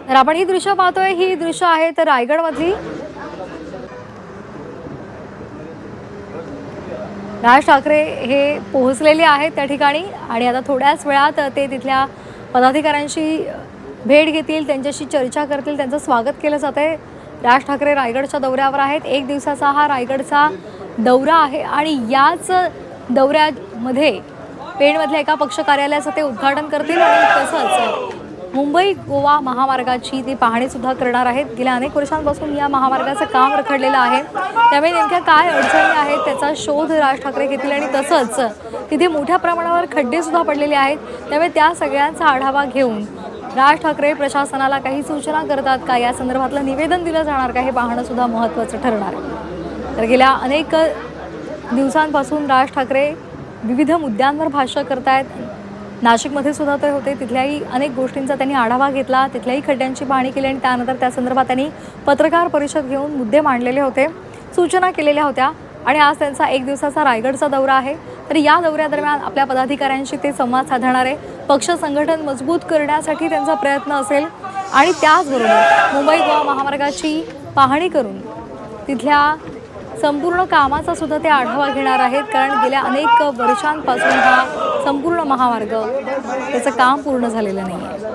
तर आपण ही दृश्य पाहतोय, ही दृश्य आहेत रायगडमधली। राज ठाकरे हे पोहोचलेले आहेत त्या ठिकाणी आणि आता थोड्याच वेळात ते तिथल्या पदाधिकाऱ्यांशी भेट घेतील, त्यांच्याशी चर्चा करतील, त्यांचं स्वागत केलं जातंय। राज ठाकरे रायगडच्या दौऱ्यावर आहेत। एक दिवसाचा हा रायगडचा दौरा आहे आणि याच दौऱ्यामध्ये पेणमधल्या एका पक्ष कार्यालयाचं ते उद्घाटन करतील आणि तसंच मुंबई गोवा महामार्गाची ती पाहणी सुद्धा करणार आहेत। गेल्या अनेक वर्षांपासून या महामार्गाचं काम रखडलेलं आहे, त्यामुळे नेमक्या काय अडचणी आहेत त्याचा शोध राज ठाकरे घेतील आणि तसंच तिथे मोठ्या प्रमाणावर खड्डे सुद्धा पडलेले आहेत, त्यामुळे त्या सगळ्यांचा आढावा घेऊन राज ठाकरे प्रशासनाला काही सूचना करतात का, या संदर्भातलं निवेदन दिलं जाणार का, हे पाहणं सुद्धा महत्त्वाचं ठरणार आहे। तर गेल्या अनेक दिवसांपासून राज ठाकरे विविध मुद्द्यांवर भाष्य करतायत। नाशिकमध्ये सुद्धा ते होते, तिथल्याही अनेक गोष्टींचा त्यांनी आढावा घेतला, तिथल्याही खड्ड्यांची पाहणी केली आणि त्यानंतर त्या संदर्भात त्यांनी पत्रकार परिषद घेऊन मुद्दे मांडलेले होते, सूचना केलेल्या होत्या आणि आज त्यांचा एक दिवसाचा रायगडचा दौरा आहे। तर या दौऱ्यादरम्यान आपल्या पदाधिकाऱ्यांशी ते संवाद साधणार आहे, पक्ष संघटन मजबूत करण्यासाठी त्यांचा प्रयत्न असेल आणि त्याचबरोबर मुंबई गोवा महामार्गाची पाहणी करून तिथल्या संपूर्ण कामाचा सुद्धा ते आढावा घेणार आहेत, कारण गेल्या अनेक वर्षांपासून हा संपूर्ण महामार्ग त्याचं काम पूर्ण झालेलं नाही आहे।